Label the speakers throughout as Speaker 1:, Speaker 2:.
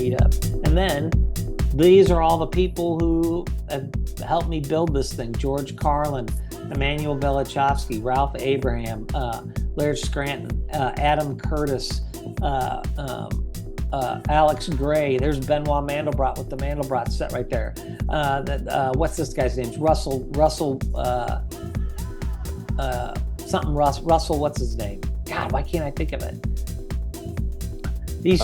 Speaker 1: meetup. And then these are all the people who have helped me build this thing. George Carlin, Emmanuel Velichowski, Ralph Abraham, Laird Scranton, Adam Curtis, Alex Gray. There's Benoit Mandelbrot with the Mandelbrot set right there. What's this guy's name? Russell, what's his name? God, why can't I think of it? These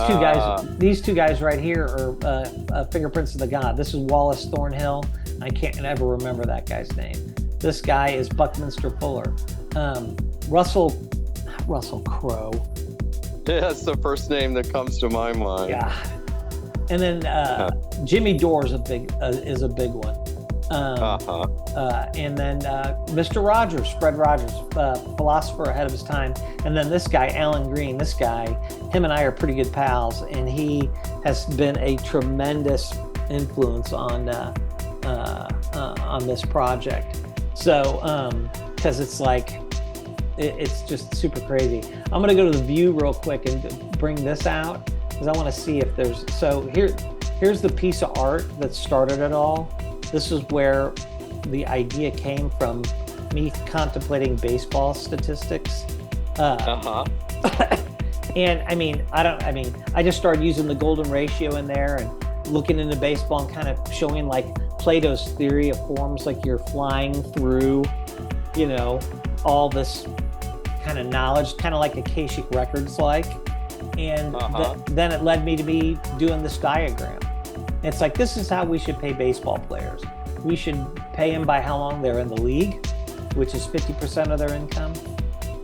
Speaker 1: two guys right here are Fingerprints of the God. This is Wallace Thornhill. I can't ever remember that guy's name. This guy is Buckminster Fuller. Russell Crowe.
Speaker 2: Yeah, that's the first name that comes to my mind.
Speaker 1: Yeah. And then Jimmy Dore is a big one. And then Mr. Rogers, Fred Rogers, philosopher ahead of his time. And then this guy, Alan Green, him and I are pretty good pals, and he has been a tremendous influence on this project. So, because it's like, it's just super crazy. I'm going to go to the view real quick and bring this out because I want to see if there's, so here's the piece of art that started it all. This is where the idea came from, me contemplating baseball statistics. And I just started using the golden ratio in there and looking into baseball and kind of showing like Plato's theory of forms, like you're flying through, all this kind of knowledge, kind of like Akashic Records like. And then it led me to be doing this diagram. It's like, this is how we should pay baseball players. We should pay them by how long they're in the league, which is 50% of their income.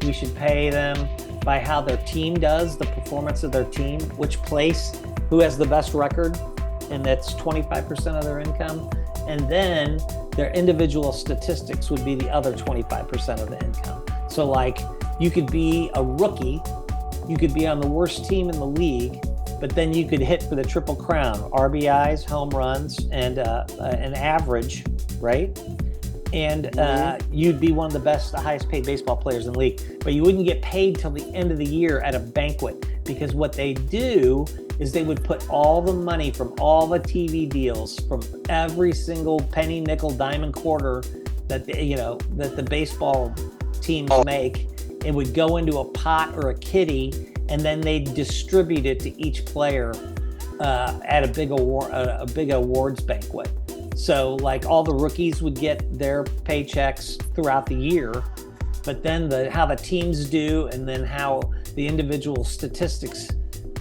Speaker 1: We should pay them by how their team does, the performance of their team, which place, who has the best record, and that's 25% of their income. And then their individual statistics would be the other 25% of the income. So like, you could be a rookie, you could be on the worst team in the league, but then you could hit for the Triple Crown, RBIs, home runs, and an average, right? And you'd be one of the best, the highest paid baseball players in the league. But you wouldn't get paid till the end of the year at a banquet, because what they do is they would put all the money from all the TV deals, from every single penny, nickel, dime, and quarter that that the baseball teams make, it would go into a pot or a kitty, and then they distribute it to each player at a big awards banquet. So like all the rookies would get their paychecks throughout the year, but then how the teams do, and then how the individual statistics,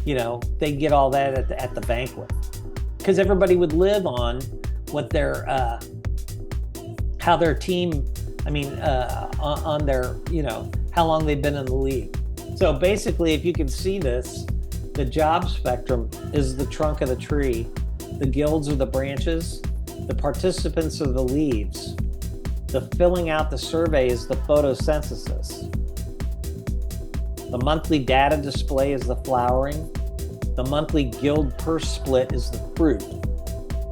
Speaker 1: they get all that at the banquet, because everybody would live on what their how their team, on their how long they've been in the league. So basically, if you can see this, the job spectrum is the trunk of the tree, the guilds are the branches, the participants are the leaves, the filling out the survey is the photosynthesis, the monthly data display is the flowering, the monthly guild purse split is the fruit,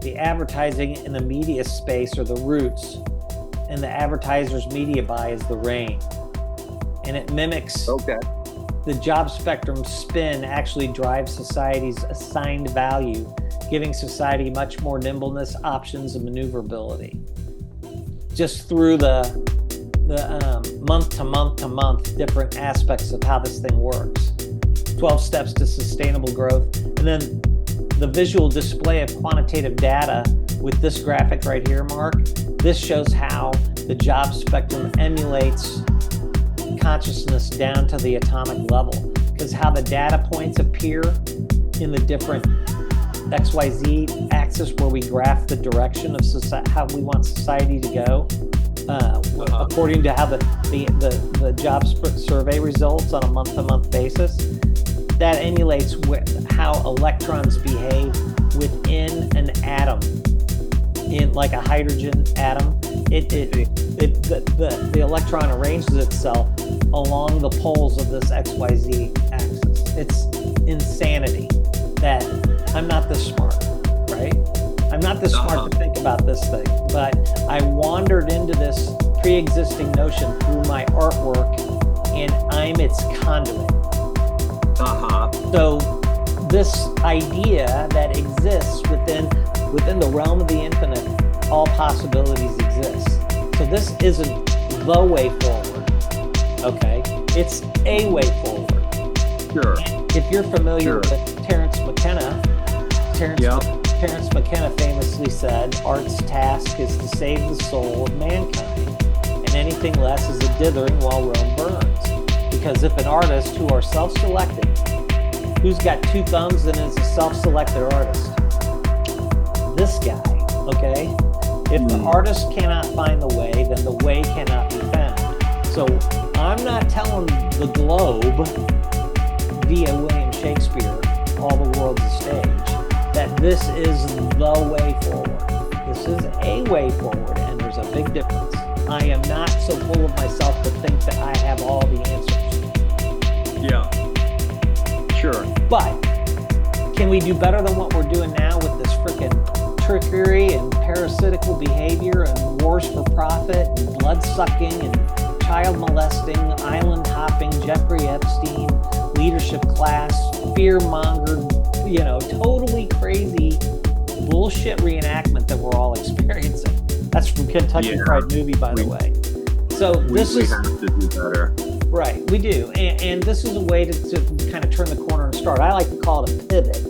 Speaker 1: the advertising in the media space are the roots, and the advertiser's media buy is the rain. And it mimics the job spectrum spin actually drives society's assigned value, giving society much more nimbleness, options, and maneuverability. Just through the month to month to month different aspects of how this thing works. 12 steps to sustainable growth. And then the visual display of quantitative data with this graphic right here, Mark, this shows how the job spectrum emulates consciousness down to the atomic level, because how the data points appear in the different XYZ axis where we graph the direction of how we want society to go, according to how the job survey results on a month-to-month basis. That emulates how electrons behave within an atom, in like a hydrogen atom. The electron arranges itself along the poles of this XYZ axis. It's insanity that I'm not this smart, right? I'm not this smart to think about this thing, but I wandered into this pre-existing notion through my artwork, and I'm its conduit. So this idea that exists within the realm of the infinite. All possibilities exist. So this isn't the way forward. Okay, it's a way forward.
Speaker 3: Sure.
Speaker 1: If you're familiar with Terence McKenna, Terence McKenna famously said, "Art's task is to save the soul of mankind, and anything less is a dithering while Rome burns." Because if an artist who are self-selected, who's got two thumbs and is a self-selected artist? This guy, okay? If the artist cannot find the way, then the way cannot be found. So I'm not telling the globe via William Shakespeare, all the world's a stage, that this is the way forward. This is a way forward, and there's a big difference. I am not so full of myself to think that I have all the answers.
Speaker 3: Yeah. Sure.
Speaker 1: But can we do better than what we're doing now with this freaking trickery and parasitical behavior and wars for profit and blood sucking and child molesting, island hopping, Jeffrey Epstein, leadership class, fear mongered, totally crazy bullshit reenactment that we're all experiencing. That's from Kentucky Fried Movie, by the way. So
Speaker 3: we have to do better.
Speaker 1: Right, we do. And this is a way to kind of turn the corner and start. I like to call it a pivot.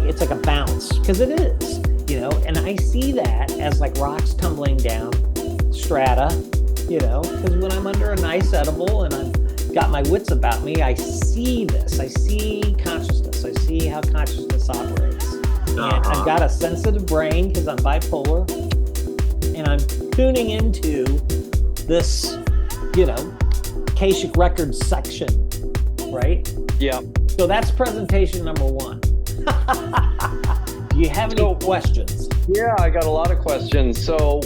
Speaker 1: It's like a bounce, because it is, and I see that as like rocks tumbling down strata, because when I'm under a nice edible and I've got my wits about me, I see this. I see consciousness. I see how consciousness operates. And I've got a sensitive brain because I'm bipolar, and I'm tuning into this, Akashic Records section, right?
Speaker 2: Yeah.
Speaker 1: So that's presentation number 1. Do you have any questions?
Speaker 2: Yeah, I got a lot of questions. So